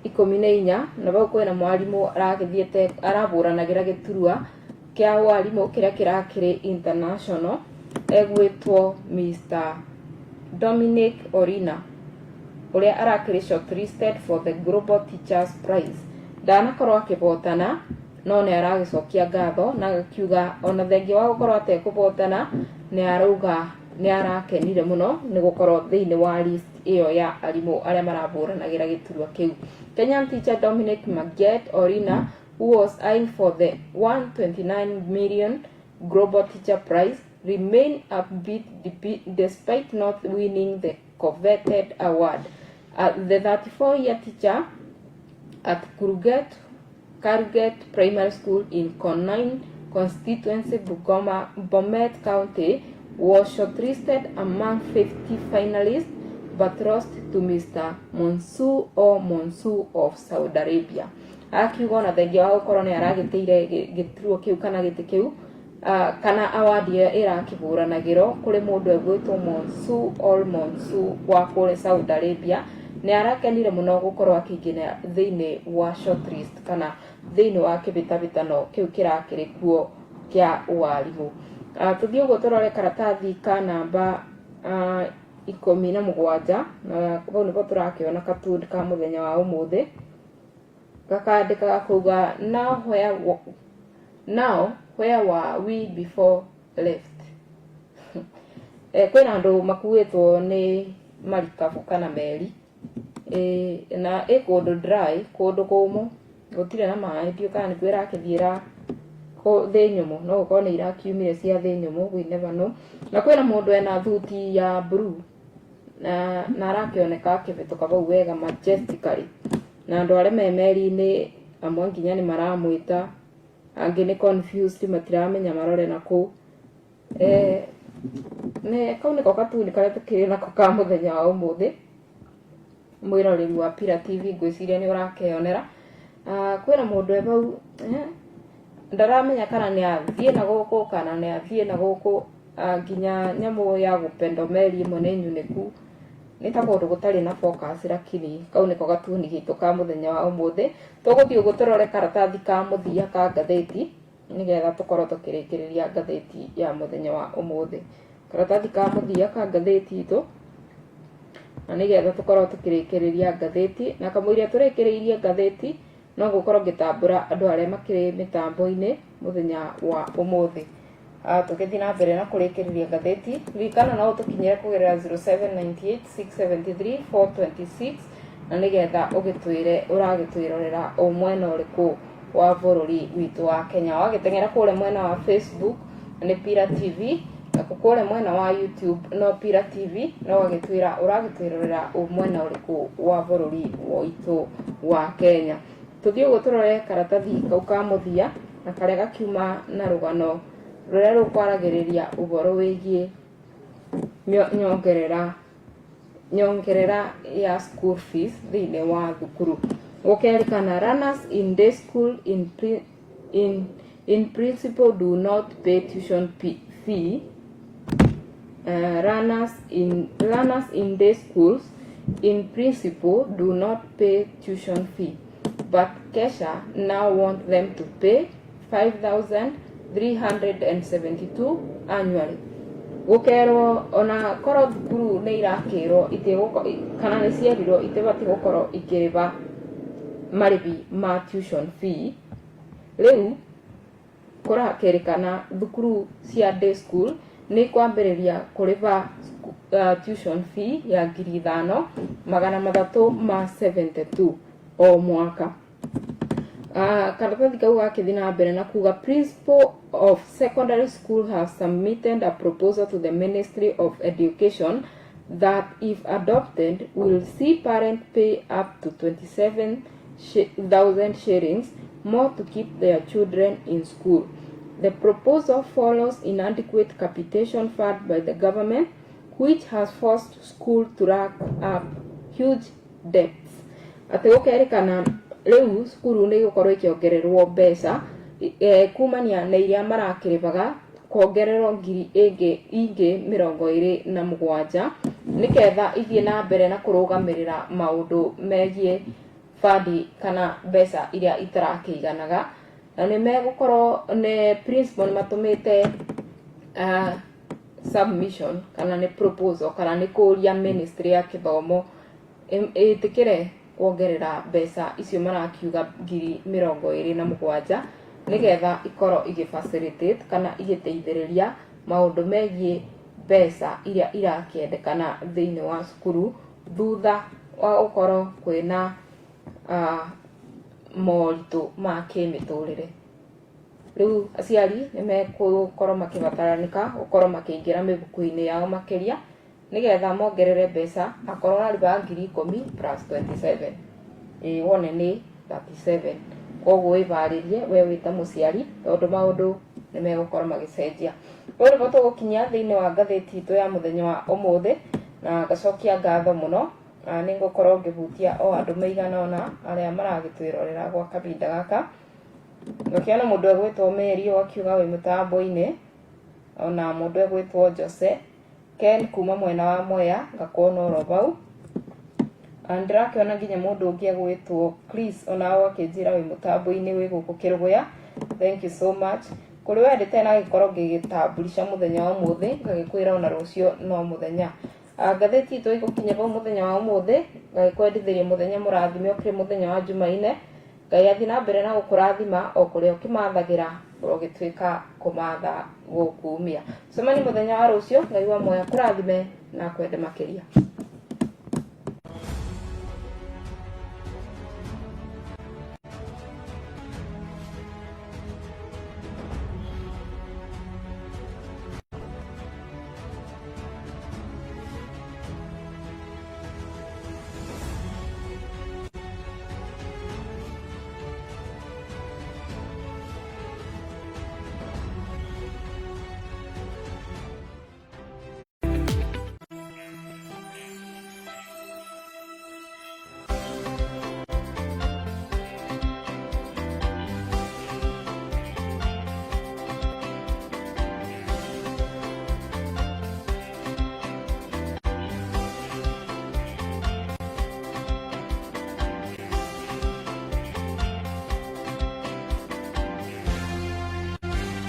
14 na bau kwina mwarimu aragithiete araburanagira giturua kia warimu kiria kirakiri international egwitwo Mr. Dominic Orina uria arakiri shortlisted for the Global Teachers Prize. Ndanakorwo akibotana no ni aragicokia ngatho na akiuga ona thengi wa gukorwo atekubotana ni arauga ni arakenire muno ni gukorwo thiini wa list iyo ya arimu aria maraburanagira giturua kiu. Kenyan teacher Dominic Maget Orina, who was eyeing for the 129 million Global Teacher Prize, remained upbeat despite not winning the coveted award. The 34-year teacher at Karuget Primary School in Konine constituency, Bungoma, Bomet County, was shortlisted among 50 finalists but lost to Mr. Monsu of Saudi Arabia. Akiuga na thengia wa gukorwo ni aragiteire gituruo kiu kana giti kiu kana award irakiburanagiro kuri mundu egwitwo Monsu wa kule Saudi Arabia ni arakenire muno gukorwo akingina thiini wa shortlist kana thiini wa kibitabitano kiu kirakiri kuo kia warimu. Tuthii uguo turore karatathi ka namba 17 na bau niko turakiona katund ka muthenya wa umuthi gakandika kuga now where were we before left. Kwina andu makuitwo ni marikabu kana meri na kundu dry kundu kumu gutire na mai dio kana kwira akithiira ko thi nyumu no ukorwo ni irakiumire cia thi nyumu we never know. Na kwina mundu ena thuti ya blue na arakioneka akibituka bau wega majestically na andu aria me meri-ini amwe nginya ni maramwita angi ni confused matiramenya marore nako ne kau niko katuni karia tukiri nako ka muthenya wa umuthi mwiroreri wa Pira TV ngwiciria ni urakeyonera. Kwina mundu e bau ndaramenya kana ni athie na guku kana ni athie na guku nginya nyamu ya gupendo meri imwe ni nyuniku ni ta kundu gutari na focus lakini kau niko gatuni gitu ka muthenya wa umuthi. Tuguthii uguo turore karatathi ka muthia ka ngatheti nigetha tukorwo tukirikiriria ngatheti ya muthenya wa umuthi. Karatathi ka muthia ka ngatheti itu na nigetha tukorwo tukirikiriria ngatheti na kamwiria turikiririe ngatheti no gukorwo ngitambura andu aria makiri mitambo-ini muthenya wa umuthi. Tukithii na mbere na kurikiriria ngatheti rikana no tukinyire kugerera 0798673426 na nigetha ugitwire uragitwirorera umwena uriku wa bururi witu wa Kenya. Wagitengera kule mwena wa Facebook ni Pira TV na kule mwena wa YouTube no Pira TV no wagitwira uragitwirorera umwena uriku wa bururi witu wa Kenya. Tuthii uguo turore karatathi kau ka muthia na karia gakiuma na rugano ruria rukwaragiriria uboro wigie nyongerera ya school fees thiini wa thukuru. Gukerikana runners in day school in principle do not pay tuition fee. Runners in day schools in principle do not pay tuition fee, but Kesha now want them to pay 5,372 annually. Gukerwo ona korwo thukuru ni irakirwo kana ni ciarirwo itibati gukorwo ikiriba maribi ma tuition fee. Riu kurakerikana thukuru cia day school ni kwambiriria kuriba tuition fee ya 5,372 o mwaka. Karatathi kau gakithi na mbere na kuga principal of secondary school has submitted a proposal to the Ministry of Education that if adopted will see parents pay up to 27,000 shillings more to keep their children in school. The proposal follows inadequate capitation fund by the government, which has forced school to rack up huge debts. Ati gukerikana riu cukuru ni gukorwo ikiongererwo mbeca kumania na iria marakiribaga kuongererwo ngiri ingi 27 niketha ithie na mbere na kurugamirira maundu megie fadi kana mbeca iria itarakiiganaga na ni megukorwo ne principal matumite submission kana ni proposal kana ni kuria ministry ya kithomo itikire kuongerera mbeca icio marakiuga ngiri 27 nigetha ikoro igifacilitate kana igiteithiriria maundu megie mbeca iria irakiendekana thiini wa cukuru thutha wa ukoro kwina moritu ma kimiturire. Riu aciari ni mekukorwo makibataranика gukorwo makiingira mibuku-ini yao makiria nigetha mongerere mbeca akorwo ariba ngiri 10 plus 27 wone ni 37 koguo ibaririe we wita muciari tondu maundu ni megukorwo magicenjia. Uri boto gukinya thiini wa ngatheti itu ya muthenya wa umuthi na gacokia ngatho muno ni ngukorwo ngihutia o andu maigana ona aria maragitwirorera gwa kabinda gaka ngakiona mundu egwitwo Mary akiuga wi mutambo-ini ona mundu egwitwo Jose Ken kuma mwena wa Mwea ngakona oro bau andirakiona nginya mundu ungi egwitwo Chris ona akinjira wi mutambo-ini wi guku Kiruguya. Thank you so much kuri wendete na gikorwo gigitambulisha muthenya wa umuthi ngagikwira ona rucio no muthenya ngatheti itu igukinya bo muthenya wa umuthi ngagikwendithiria muthenya murathime okire muthenya wa Jumaine Ngai athi na mbere na gukurathima o kuria ukimathagira urogitwika kumatha gukumia. Somani muthenya wa rucio Ngai wa moya kurathime na kwende makiria.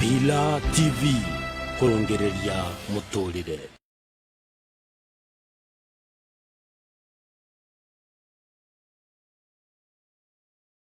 Pillar TV kurongereria muturire.